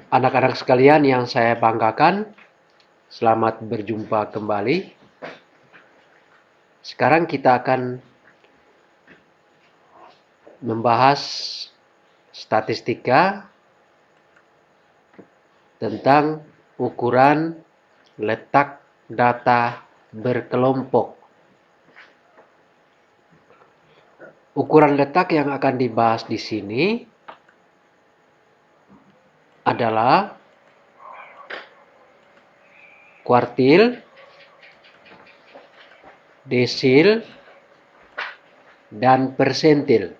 Anak-anak sekalian yang saya banggakan, selamat berjumpa kembali. Sekarang kita akan membahas statistika tentang ukuran letak data berkelompok. Ukuran letak yang akan dibahas di sini adalah kuartil, desil, dan persentil.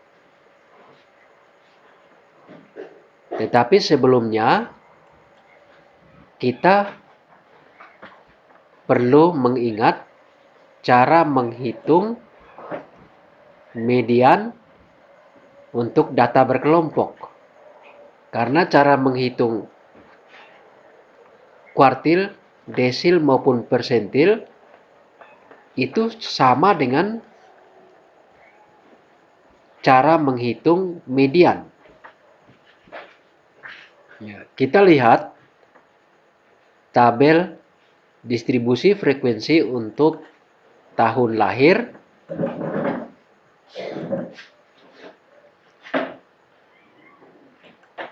Tetapi sebelumnya kita perlu mengingat cara menghitung median untuk data berkelompok. Karena cara menghitung kuartil, desil maupun persentil itu sama dengan cara menghitung median. Kita lihat tabel distribusi frekuensi untuk tahun lahir,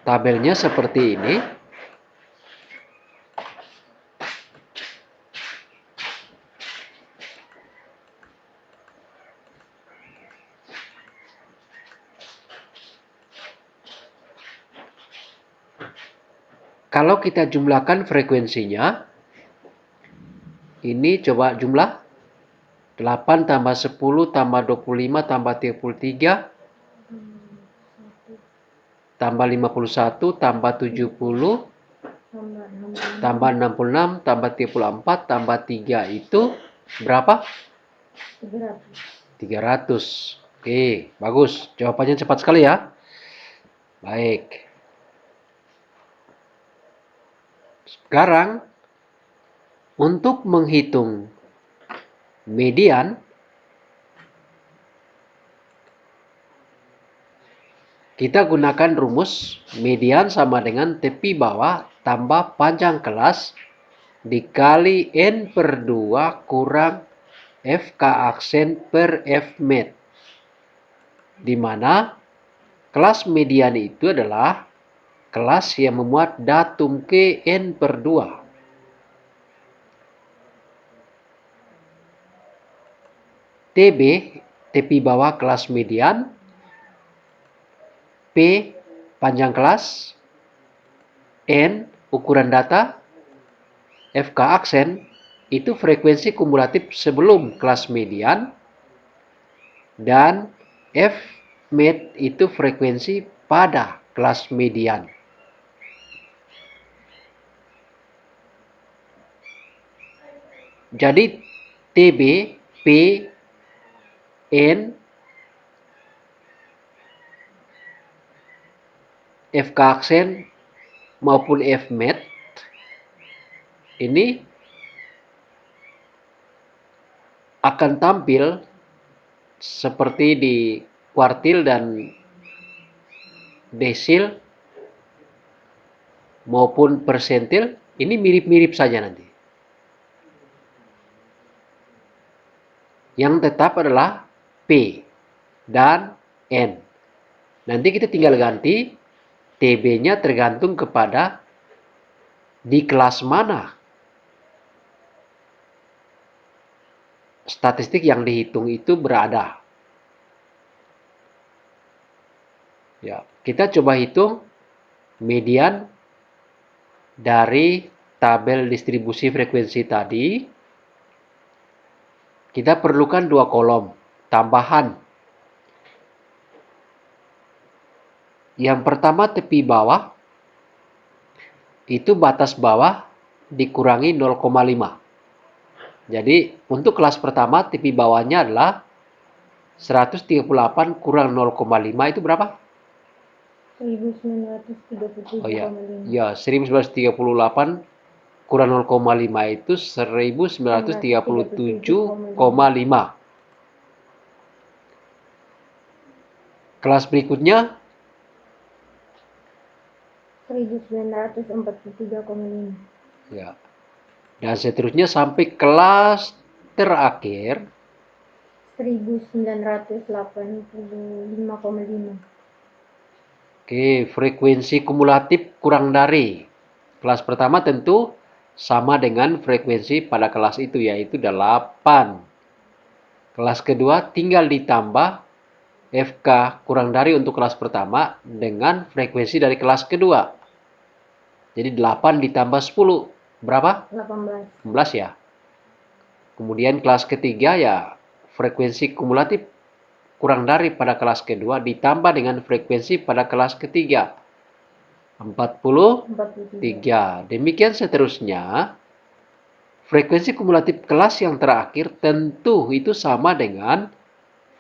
tabelnya seperti ini. Kalau kita jumlahkan frekuensinya, ini coba jumlah 8 tambah 10 tambah 25 tambah 33 tambah 51 tambah 70 tambah 66 tambah 34 tambah 3 itu berapa? 300. Oke, bagus. Jawabannya cepat sekali ya. Baik. Sekarang untuk menghitung median, kita gunakan rumus median sama dengan tepi bawah tambah panjang kelas dikali N per 2 kurang FK aksen per Fmed. Di mana kelas median itu adalah kelas yang memuat datum ke N per 2. TB, tepi bawah kelas median, P panjang kelas, N ukuran data, FK aksen itu frekuensi kumulatif sebelum kelas median, dan Fmed itu frekuensi pada kelas median. Jadi TB, P, N, FK aksen maupun Fmed ini akan tampil seperti di kuartil dan desil maupun persentil. Ini mirip-mirip saja nanti. Yang tetap adalah P dan N. Nanti kita tinggal ganti TB-nya tergantung kepada di kelas mana statistik yang dihitung itu berada. Ya, kita coba hitung median dari tabel distribusi frekuensi tadi. Kita perlukan 2 kolom tambahan. Yang pertama tepi bawah, itu batas bawah dikurangi 0,5. Jadi untuk kelas pertama tepi bawahnya adalah 138 kurang 0,5 itu berapa? 1937,5. Oh ya, 1938 kurang 0,5 itu 1937,5. Kelas berikutnya 1943,5. Ya. Dan seterusnya sampai kelas terakhir. 1985,5. Oke, frekuensi kumulatif kurang dari. Kelas pertama tentu sama dengan frekuensi pada kelas itu, yaitu 8. Kelas kedua tinggal ditambah FK kurang dari untuk kelas pertama dengan frekuensi dari kelas kedua. Jadi 8 ditambah 10. Berapa? 18. 16 ya. Kemudian kelas ketiga ya frekuensi kumulatif kurang dari pada kelas kedua ditambah dengan frekuensi pada kelas ketiga. 43. Demikian seterusnya. Frekuensi kumulatif kelas yang terakhir tentu itu sama dengan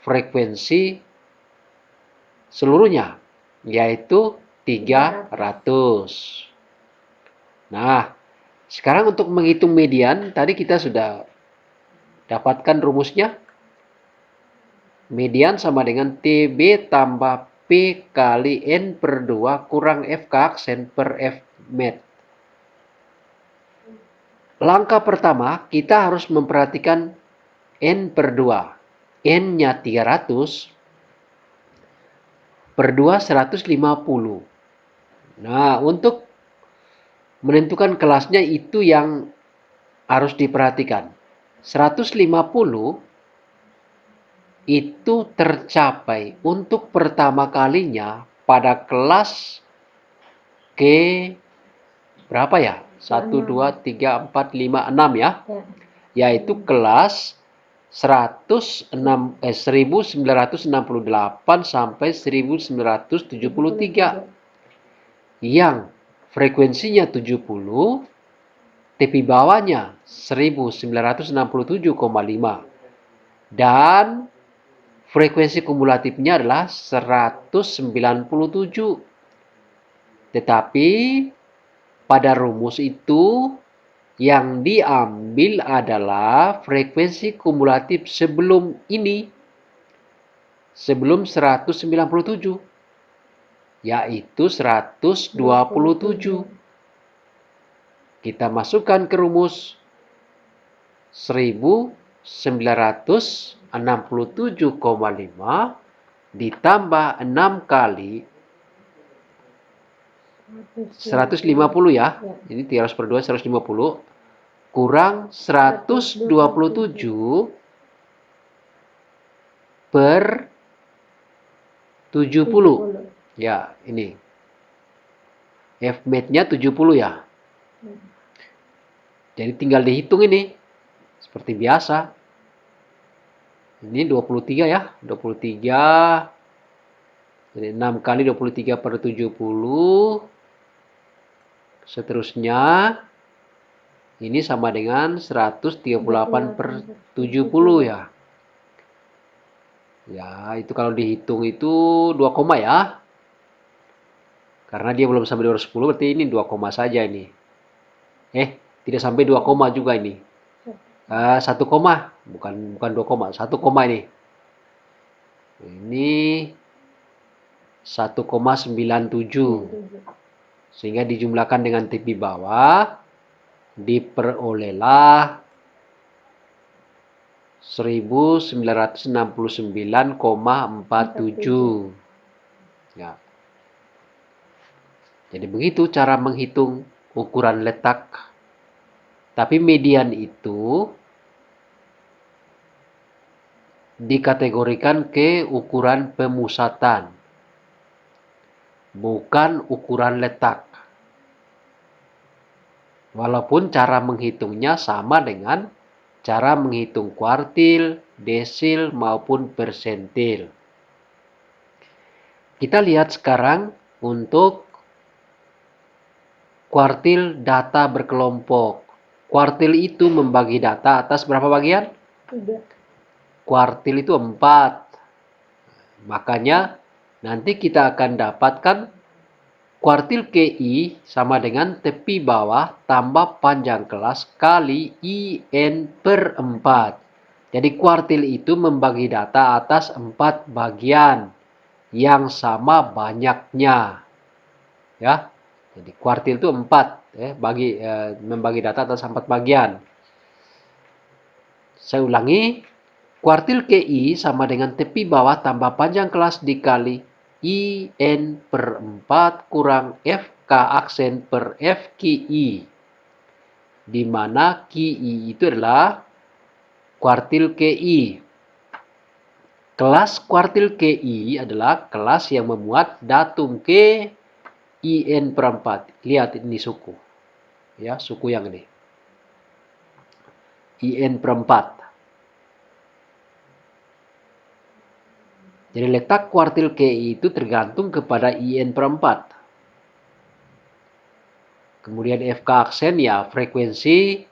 frekuensi seluruhnya, yaitu 300. Nah, sekarang untuk menghitung median, tadi kita sudah dapatkan rumusnya. Median sama dengan TB tambah P kali N per 2 kurang FK aksen per F med. Langkah pertama, kita harus memperhatikan N per 2. N-nya 300, per 2 150. Nah, untuk menentukan kelasnya itu yang harus diperhatikan. 150 itu tercapai untuk pertama kalinya pada kelas ke berapa ya? 1, 2, 3, 4, 5, 6 ya. Yaitu kelas 1968 sampai 1973. Yang frekuensinya 70, tepi bawahnya 1967,5 dan frekuensi kumulatifnya adalah 197. Tetapi pada rumus itu yang diambil adalah frekuensi kumulatif sebelum ini, sebelum 197, yaitu 127. Kita masukkan ke rumus 1967,5 ditambah 6 kali 150 ya. Ini 300 per 2 150 kurang 127 per 70. Ya, ini. F-med-nya 70 ya. Jadi tinggal dihitung ini. Seperti biasa. Ini 23 ya. 23. Jadi 6 kali 23 per 70. Seterusnya. Ini sama dengan 138 per 70 ya. Ya, itu kalau dihitung itu 2 koma ya. Karena dia belum sampai 210, berarti ini 2 koma saja ini. Tidak sampai 2 koma juga ini. 1 koma, bukan 2 koma, 1 koma ini. Ini 1,97. Sehingga dijumlahkan dengan tepi bawah, diperolehlah 1969,47. Ya. Jadi begitu cara menghitung ukuran letak. Tapi median itu dikategorikan ke ukuran pemusatan, bukan ukuran letak. Walaupun cara menghitungnya sama dengan cara menghitung kuartil, desil, maupun persentil. Kita lihat sekarang untuk kuartil data berkelompok. Kuartil itu membagi data atas berapa bagian? 3. Kuartil itu 4. Makanya nanti kita akan dapatkan kuartil KI sama dengan tepi bawah tambah panjang kelas kali IN per 4. Jadi kuartil itu membagi data atas 4 bagian yang sama banyaknya. Ya. Jadi kuartil itu 4, membagi data atas 4 bagian. Saya ulangi, kuartil KI sama dengan tepi bawah tambah panjang kelas dikali IN per 4 kurang FK aksen per FKI. Di mana KI itu adalah kuartil KI. Kelas kuartil KI adalah kelas yang memuat datum K IN per 4. Lihat ini suku. Ya, suku yang ini. IN per 4. Jadi letak kuartil KI itu tergantung kepada IN per 4. Kemudian FK aksen ya frekuensi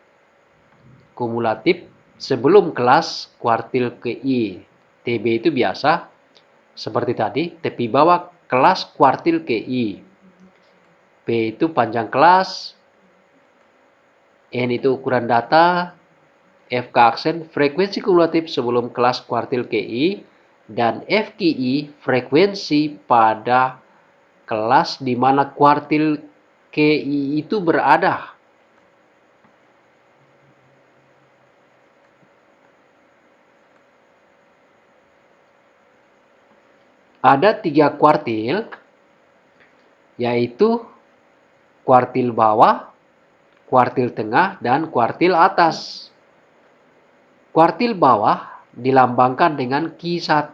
kumulatif sebelum kelas kuartil KI. TB itu biasa seperti tadi, tepi bawah kelas kuartil KI. P itu panjang kelas, N itu ukuran data, FK aksen frekuensi kumulatif sebelum kelas kuartil KI, dan FKI frekuensi pada kelas di mana kuartil KI itu berada. Ada 3 kuartil, yaitu kuartil bawah, kuartil tengah, dan kuartil atas. Kuartil bawah dilambangkan dengan Q1.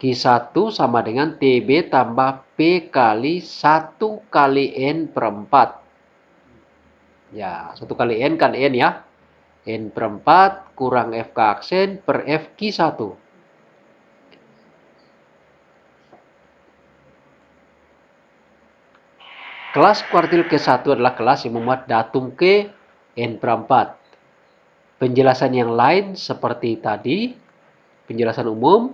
Q1 sama dengan TB tambah P kali 1 kali N per 4. Ya, 1 kali N kan N ya. N per 4 kurang FK aksen per FQ1. Kelas kuartil ke-1 adalah kelas yang memuat datum K N per 4. Penjelasan yang lain seperti tadi, penjelasan umum.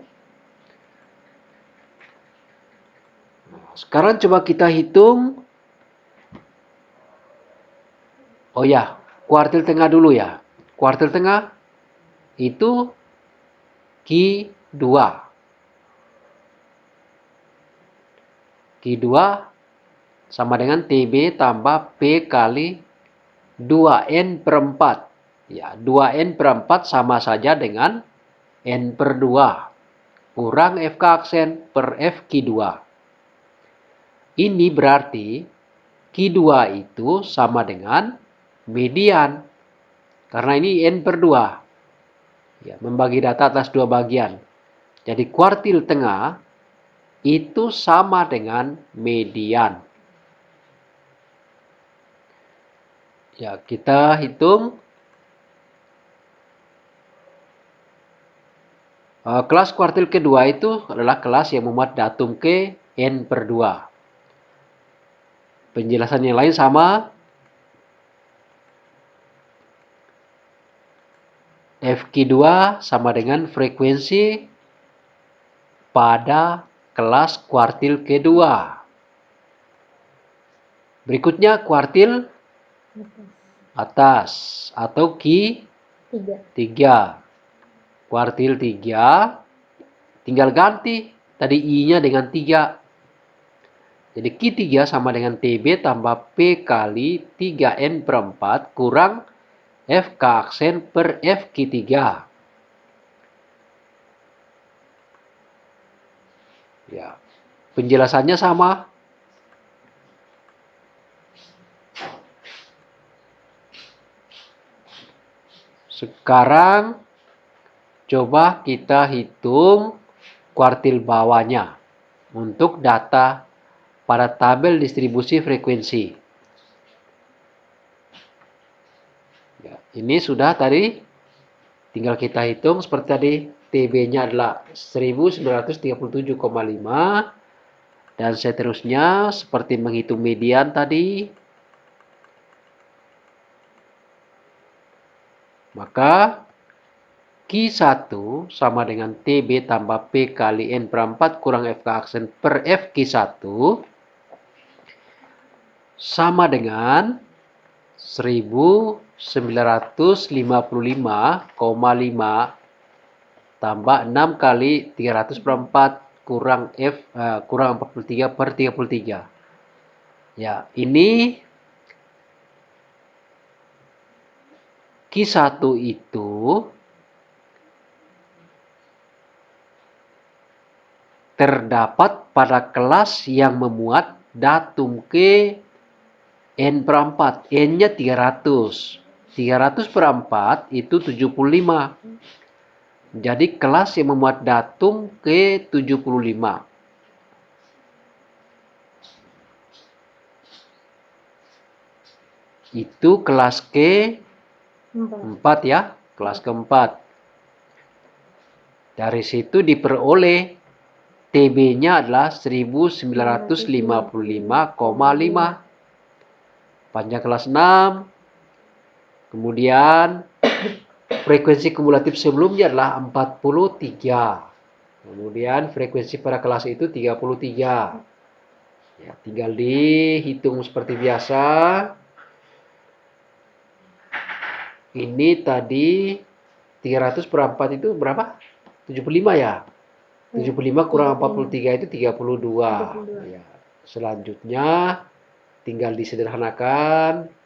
Sekarang coba kita hitung. Oh ya, kuartil tengah dulu ya. Kuartil tengah itu Q2. Q2 sama dengan TB tambah P kali 2N per 4. Ya, 2N per 4 sama saja dengan N per 2 kurang FK aksen per FQ2. Ini berarti Q2 itu sama dengan median. Karena ini N per 2. Ya, membagi data atas 2 bagian. Jadi kuartil tengah itu sama dengan median. Ya, kita hitung. Kelas kuartil kedua itu adalah kelas yang memuat datum K N per 2. Penjelasan yang lain sama. FQ2 sama dengan frekuensi pada kelas kuartil kedua. Berikutnya kuartil atas atau Q3. Kuartil 3 tinggal ganti tadi I-nya dengan 3. Jadi Q3 sama dengan TB tambah P kali 3N per 4 kurang FK aksen per FQ3. Ya, penjelasannya sama. Sekarang coba kita hitung kuartil bawahnya untuk data pada tabel distribusi frekuensi. Ya, ini sudah tadi, tinggal kita hitung seperti tadi. TB-nya adalah 1937,5 dan seterusnya seperti menghitung median tadi. Maka Q1 sama dengan TB tambah P kali N per 4 kurang FK aksen per FQ1 sama dengan 1955,5 tambah 6 kali 300 per 4 kurang kurang 43 per 33. Ya, ini Q1 itu terdapat pada kelas yang memuat datum ke N per 4. N-nya 300. 300 per 4 itu 75. Jadi kelas yang memuat datum ke 75. Itu kelas ke-4 ya. Kelas ke-4. Dari situ diperoleh TB-nya adalah 1955,5. Panjang kelas 6. Kemudian frekuensi kumulatif sebelumnya adalah 43. Kemudian frekuensi pada kelas itu 33. Ya, tinggal dihitung seperti biasa. Ini tadi 300 per 4 itu berapa? 75 ya? 75 kurang 43 itu 32. Ya. Selanjutnya tinggal disederhanakan.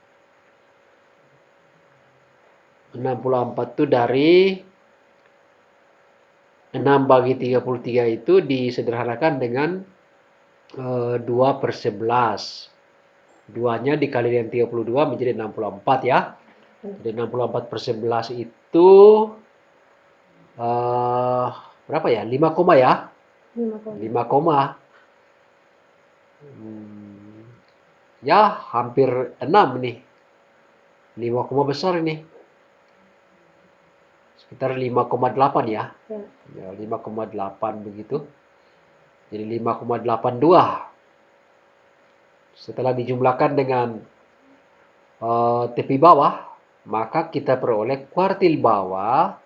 64 itu dari 6 bagi 33 itu disederhanakan dengan 2 per 11. 2-nya dikali dengan 32 menjadi 64 ya. Jadi 64 per 11 itu berapa ya? 5 koma ya? 5 koma. Ya, hampir 6 nih. 5 koma besar ini. Sekitar 5,8 ya. Ya, 5,8 begitu. Jadi 5,82. Setelah dijumlahkan dengan tepi bawah, maka kita peroleh kuartil bawah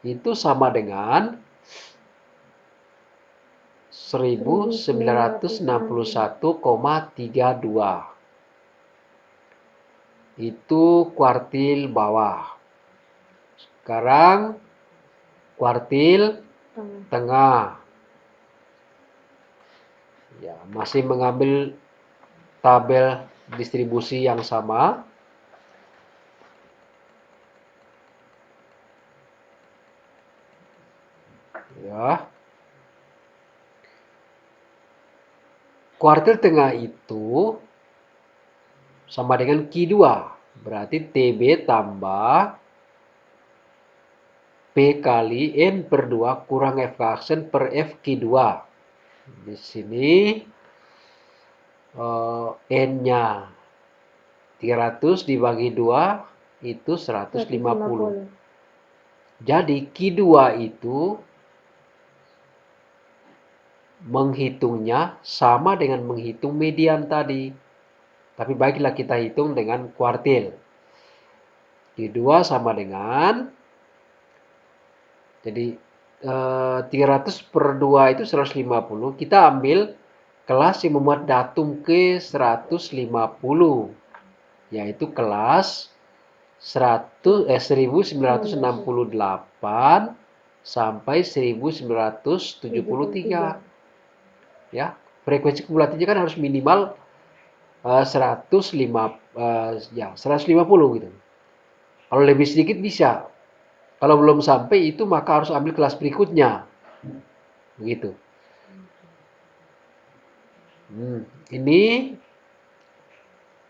itu sama dengan 1961,32. Itu kuartil bawah. Sekarang kuartil tengah. Ya, masih mengambil tabel distribusi yang sama. Ya. Kuartil tengah itu sama dengan Q2. Berarti TB tambah P kali N per 2 kurang F aksen per F Q2. Di sini N-nya 300 dibagi 2 itu 150. Jadi Q2 itu menghitungnya sama dengan menghitung median tadi. Tapi baiklah kita hitung dengan kuartil. Q2 sama dengan, jadi 300 per 2 itu 150. Kita ambil kelas yang memuat datum ke 150. Yaitu kelas 1968 sampai 1973. Ya, frekuensi kumulatifnya kan harus minimal 150 gitu. Kalau lebih sedikit bisa. Kalau belum sampai itu maka harus ambil kelas berikutnya. Begitu. Ini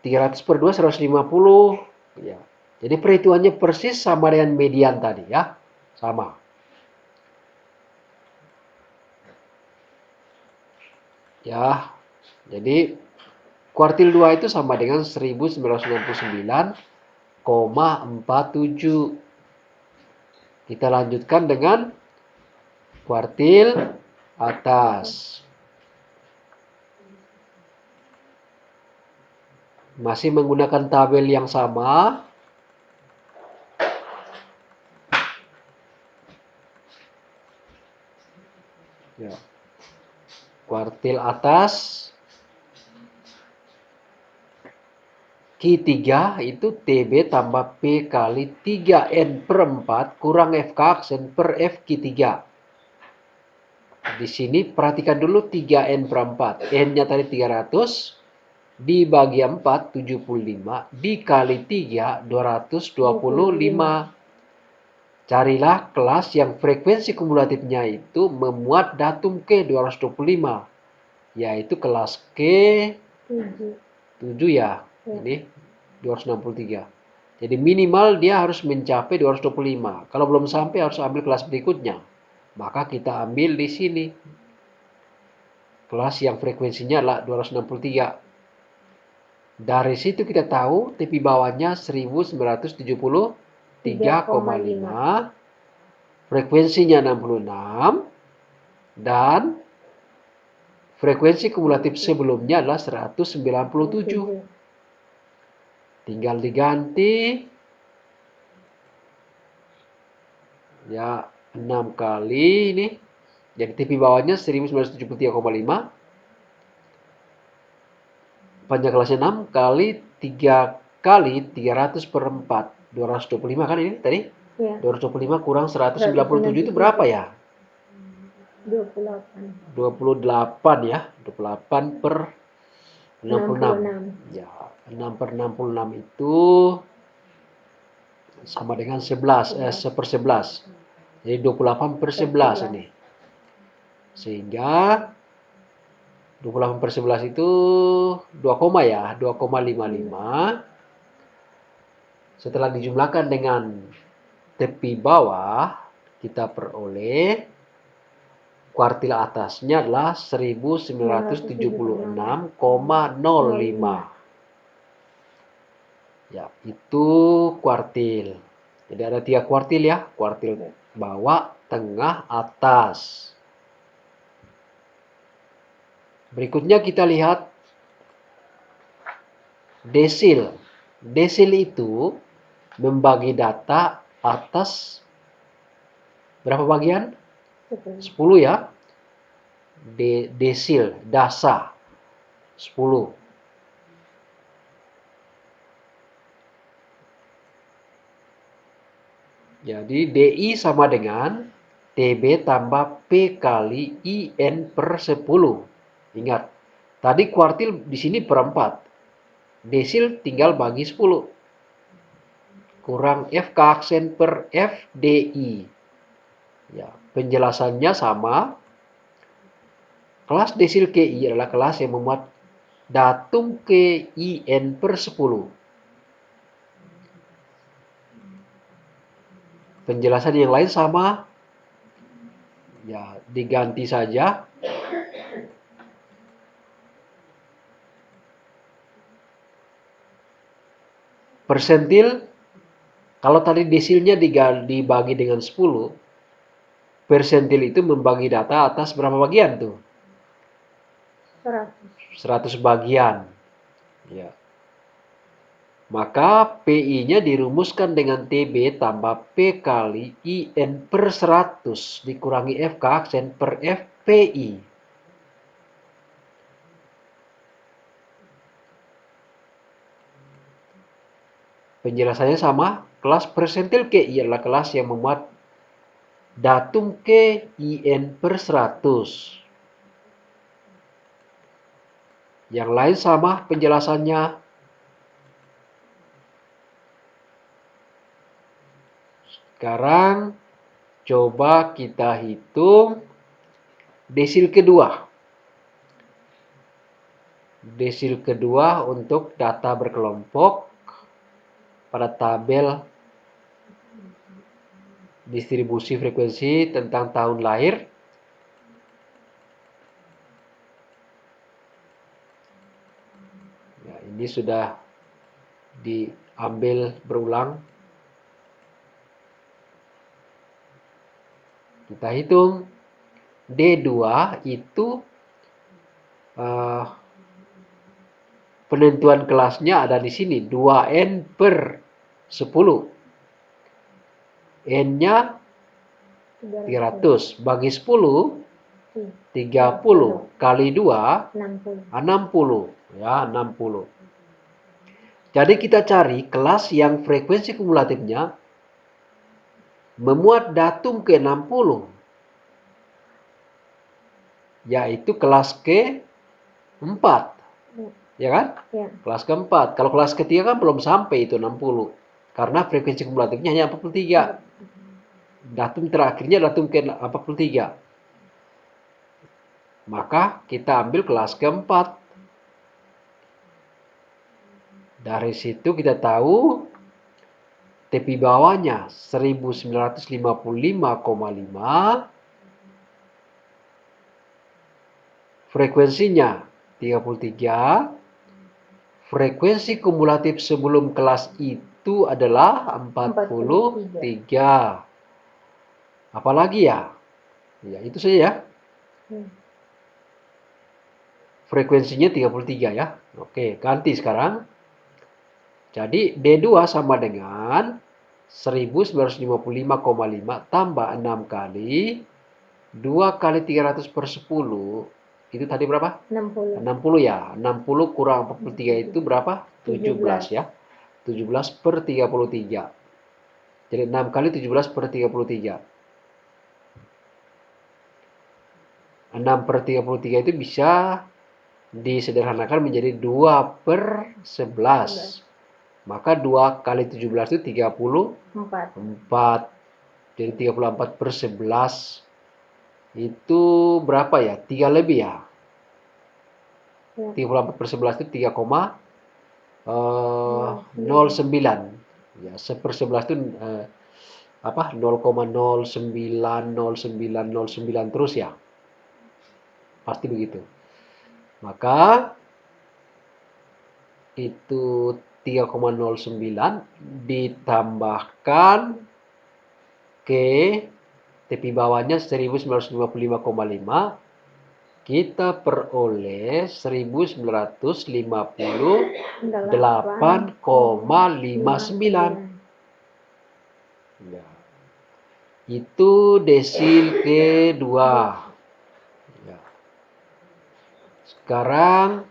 300 per 2 150 ya. Jadi perhitungannya persis sama dengan median tadi ya. Sama. Ya. Jadi kuartil 2 itu sama dengan 1999,47. Kita lanjutkan dengan kuartil atas. Masih menggunakan tabel yang sama. Ya. Kuartil atas. Q3 itu TB tambah P kali 3N per 4 kurang FK aksen per FQ3. di sini perhatikan dulu 3N per 4. N-nya tadi 300, dibagi 4, 75, dikali 3, 225. Carilah kelas yang frekuensi kumulatifnya itu memuat datum K225, yaitu kelas K7 ya. Ini 263. Jadi minimal dia harus mencapai 225. Kalau belum sampai harus ambil kelas berikutnya. Maka kita ambil di sini kelas yang frekuensinya adalah 263. Dari situ kita tahu tepi bawahnya 1973,5, frekuensinya 66, dan frekuensi kumulatif sebelumnya adalah 197. Tinggal diganti ya 6 kali ini. Jadi tepi bawahnya 1973,5. Panjang kelasnya 6 kali 3 kali 300 per 4. 225 kan ini tadi? Ya. 225 kurang 197 itu berapa ya? 28. 28 ya. 28 per 66. 66. Ya, 6 per 66 itu sama dengan 1/11. Jadi 28 per 11 ini. Sehingga 28 per 11 itu 2 koma ya, 2,55. Setelah dijumlahkan dengan tepi bawah, kita peroleh kuartil atasnya adalah 1976,05. Ya, itu kuartil. Jadi ada 3 kuartil ya, kuartil bawah, tengah, atas. Berikutnya kita lihat desil. Desil itu membagi data atas berapa bagian? 10 ya. Desil, dasa 10. Jadi DI sama dengan TB tambah P kali IN per 10. Ingat, tadi kuartil di sini per 4. Desil tinggal bagi 10. Kurang FK aksen per FDI. Ya, penjelasannya sama. Kelas desil KI adalah kelas yang memuat datum KIN per 10. Penjelasan yang lain sama. Ya, diganti saja. Persentil, kalau tadi desilnya dibagi dengan 10, persentil itu membagi data atas berapa bagian tuh? 100 bagian. Ya. Maka PI-nya dirumuskan dengan TB tambah P kali IN per 100 dikurangi FK aksen per FPI. Penjelasannya sama, kelas persentil KI adalah kelas yang memuat datum KIN per 100. Yang lain sama penjelasannya. Sekarang coba kita hitung desil kedua. Desil kedua untuk data berkelompok pada tabel distribusi frekuensi tentang tahun lahir. Ya, ini sudah diambil berulang. Kita hitung D2 itu penentuan kelasnya ada di sini 2N per 10. N-nya 300 bagi 10 30 kali 2 60 ya 60. Jadi kita cari kelas yang frekuensi kumulatifnya memuat datum ke 60. yaitu kelas ke-4. Ya kan? Ya. Kelas ke-4. Kalau kelas ke-3 kan belum sampai itu 60. Karena frekuensi kumulatifnya hanya 43. Datum terakhirnya datum ke-43. Maka kita ambil kelas ke-4. Dari situ kita tahu tepi bawahnya 1955,5, frekuensinya 33, frekuensi kumulatif sebelum kelas itu adalah 43. Apalagi ya? Ya, itu saja ya. Frekuensinya 33 ya. Oke, ganti sekarang. Jadi D2 sama dengan 1955,5 tambah 6 kali 2 kali 300 per 10. Itu tadi berapa? 60. 60 ya. 60 kurang 43 itu berapa? 17 ya. 17 per 33. Jadi 6 kali 17 per 33. 6 per 33 itu bisa disederhanakan menjadi 2 per 11. Maka 2 kali 17 itu 34. Jadi 34 per 11 itu berapa ya? 3 lebih ya? 34 per 11 itu 3,09. Ya, 1/11 itu apa? 0,090909 terus ya. Pasti begitu. Maka itu 3,09 ditambahkan ke tepi bawahnya 1955,5, kita peroleh 1958,59. Ya. Itu desil kedua. Ya. Sekarang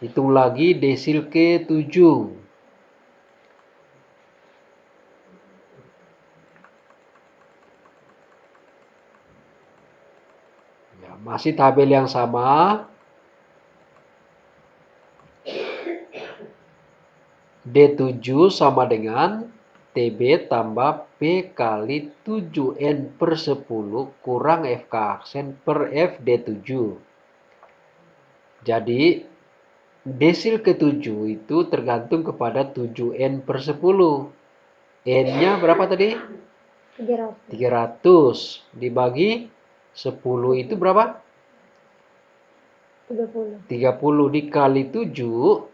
hitung lagi desil ke-7. Ya, masih tabel yang sama. D7 sama dengan TB tambah P kali 7N per 10 kurang FK aksen per F D7. Jadi desil ke-7 itu tergantung kepada 7N per 10. N-nya berapa tadi? 300 dibagi 10 itu berapa? 30 dikali 7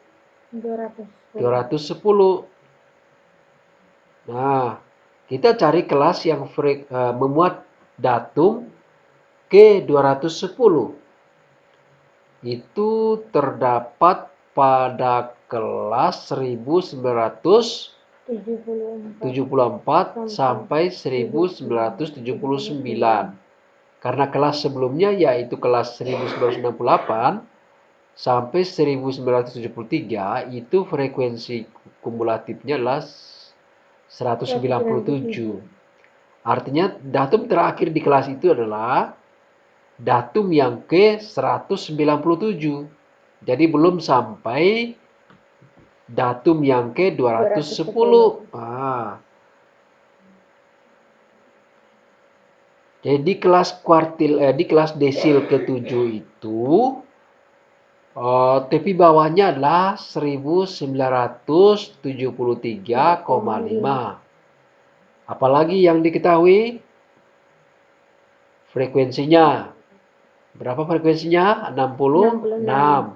210. Nah, kita cari kelas yang memuat datum ke 210. Itu terdapat pada kelas 1974 sampai 1979. Karena kelas sebelumnya yaitu kelas 1968 sampai 1973 itu frekuensi kumulatifnya adalah 197. Artinya datum terakhir di kelas itu adalah datum yang ke-197. Jadi belum sampai datum yang ke-210. Jadi di kelas desil ke-7 itu tepi bawahnya adalah 1973,5. Apalagi yang diketahui? Frekuensinya. Berapa frekuensinya? 66.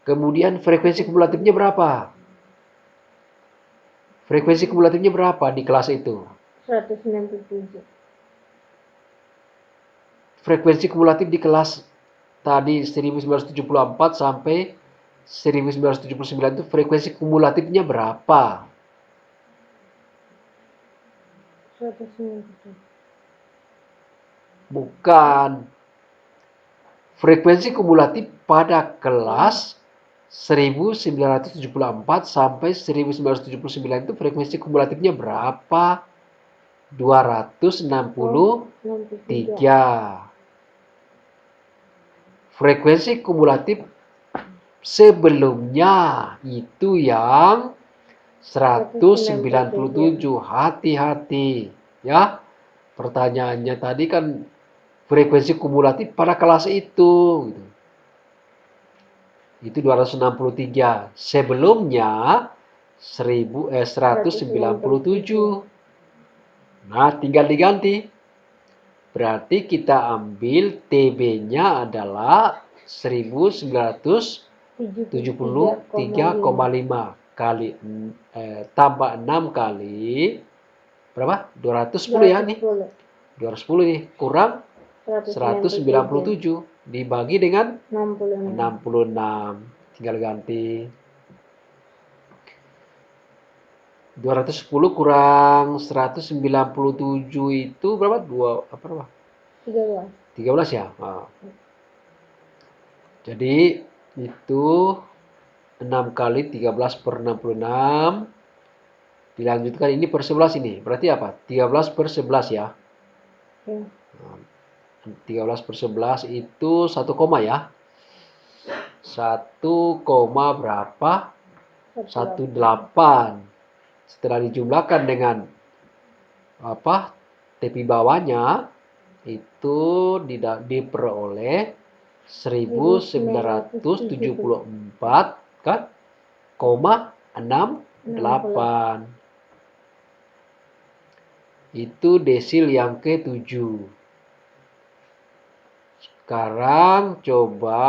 Kemudian frekuensi kumulatifnya berapa? Frekuensi kumulatifnya berapa di kelas itu? 197. Frekuensi kumulatif di kelas tadi 1974 sampai 1979 itu frekuensi kumulatifnya berapa? 197. Bukan. Frekuensi kumulatif pada kelas 1974 sampai 1979 itu frekuensi kumulatifnya berapa? 263. frekuensi kumulatif sebelumnya itu yang 197. Hati-hati ya. Pertanyaannya tadi kan frekuensi kumulatif pada kelas itu gitu. Itu 263. Sebelumnya 197. Nah, tinggal diganti. Berarti kita ambil TB-nya adalah 1973,5 kali tambah 6 kali berapa? 210 ya nih. 210 nih kurang 197 dibagi dengan 66. Tinggal ganti. 210 kurang 197 itu berapa? 13 ya? Nah. Jadi itu 6 kali 13 per 66. Dilanjutkan ini per 11 ini. Berarti apa? 13 per 11 ya. Ya. 13 per 11 itu 1 koma ya. 1 koma berapa? 18. Setelah dijumlahkan dengan apa? Tepi bawahnya itu diperoleh 1974 kan? 68. Itu desil yang ke-7. Sekarang coba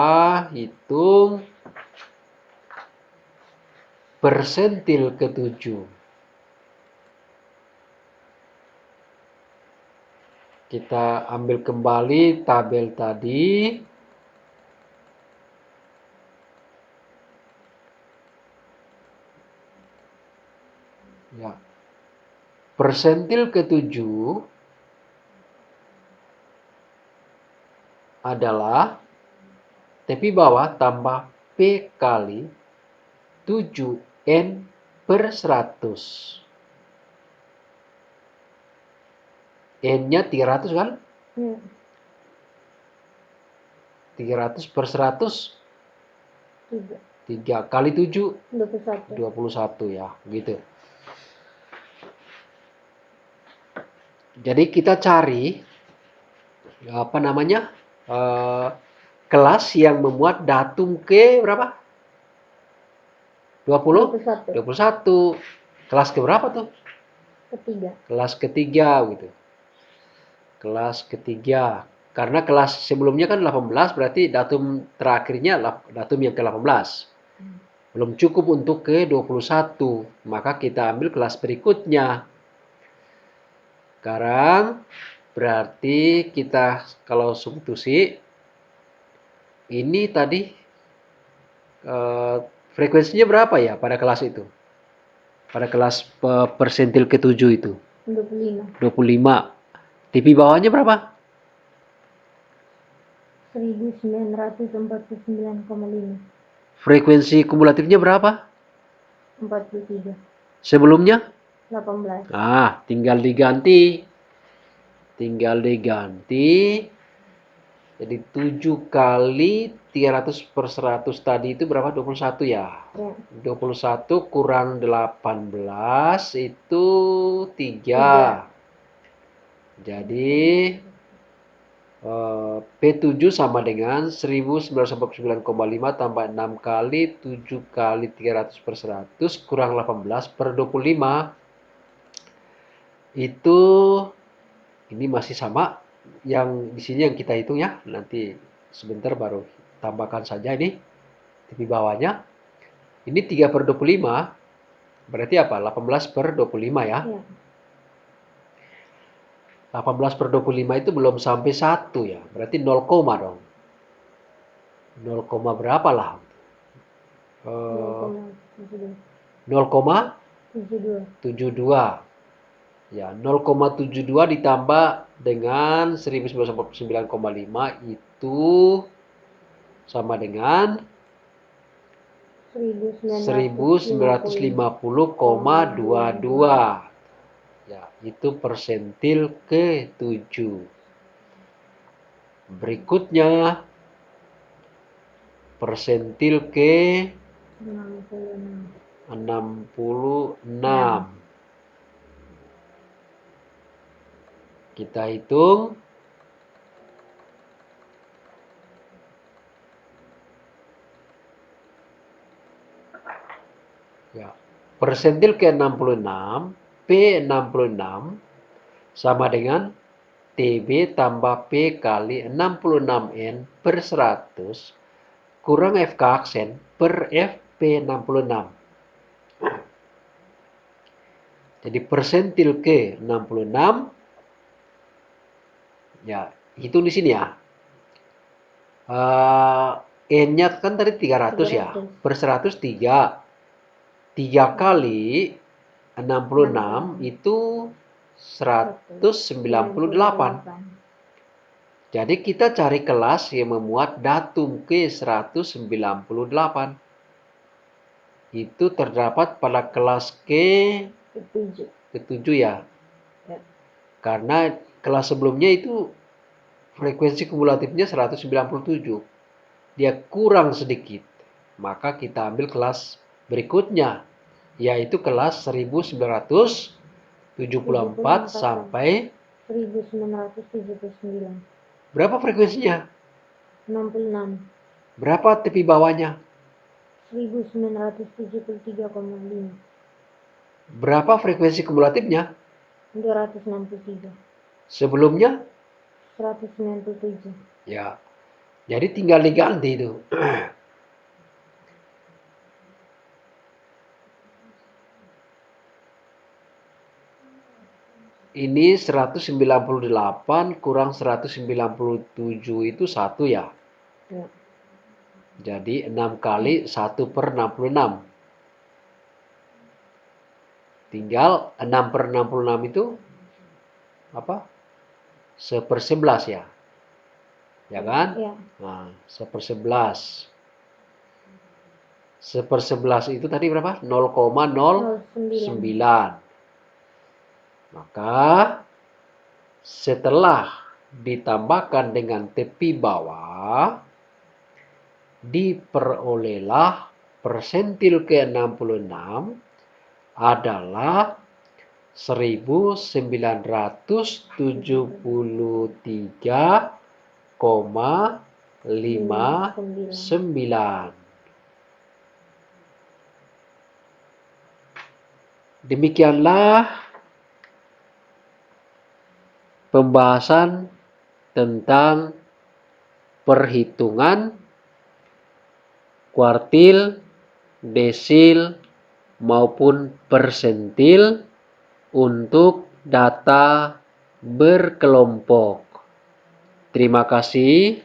hitung persentil ke-7. Kita ambil kembali tabel tadi. Ya. Persentil ke-7 adalah tepi bawah tambah P kali 7N per 100. N-nya 300 kan? 300 per 100 3 kali 7 21 ya, gitu. Jadi kita cari apa namanya? Kelas yang memuat datum ke berapa? 21. Kelas ke berapa tuh? Ketiga. Kelas ketiga gitu. Kelas ketiga. Karena kelas sebelumnya kan 18, berarti datum terakhirnya datum yang ke-18. Belum cukup untuk ke-21. Maka kita ambil kelas berikutnya. Sekarang berarti kita kalau substitusi ini tadi frekuensinya berapa ya pada kelas itu? Pada kelas persentil ke-7 itu? 25. TV bawahnya berapa? 1949,5. Frekuensi kumulatifnya berapa? 43. Sebelumnya? 18. Ah, tinggal diganti. Jadi 7 kali 300 per 100 tadi itu berapa? 21 ya? Ya. 21 kurang 18 itu 3. Jadi P7 sama dengan 1949,5 tambah 6 kali 7 kali 300 per 100 kurang 18 per 25. Itu ini masih sama. Yang di sini yang kita hitung ya. Nanti sebentar baru tambahkan saja ini di bawahnya. Ini 3 per 25. Berarti apa? 18 per 25 ya. Ya. 18 per 25 itu belum sampai 1 ya. Berarti 0, dong. 0, berapa lah? 0,72. Ya, 0,72 ditambah dengan 1949,5 itu sama dengan 1950,22. Ya, itu persentil ke-7. Berikutnya persentil ke 66. 66. Kita hitung. Ya. Persentil ke 66, P66 sama dengan TB tambah P kali 66N per 100 kurang FK aksen per FP66. Jadi persentil ke 66, ya hitung di sini ya. N-nya kan tadi 300 ya, 300. per 100 3. 3 kali 66 itu 198. Jadi kita cari kelas yang memuat datum ke 198. Itu terdapat pada kelas ke-7 ya. Ya. Karena kelas sebelumnya itu frekuensi kumulatifnya 197. Dia kurang sedikit. Maka kita ambil kelas berikutnya, yaitu kelas 1974 sampai 1979. berapa frekuensinya? 66. Berapa tepi bawahnya? 1973,5. Berapa frekuensi kumulatifnya? 263. Sebelumnya? 197. Ya. Jadi tinggal diganti itu. Ini 198 kurang 197 itu 1 ya. Ya. Jadi 6 kali 1 per 66. Tinggal 6 per 66 itu apa? 1/11 ya. Ya kan? Ya. Nah, 1/11. 1/11 itu tadi berapa? 0,09. Maka setelah ditambahkan dengan tepi bawah, diperolehlah persentil ke-66 adalah 1973,59. Demikianlah pembahasan tentang perhitungan kuartil, desil, maupun persentil untuk data berkelompok. Terima kasih.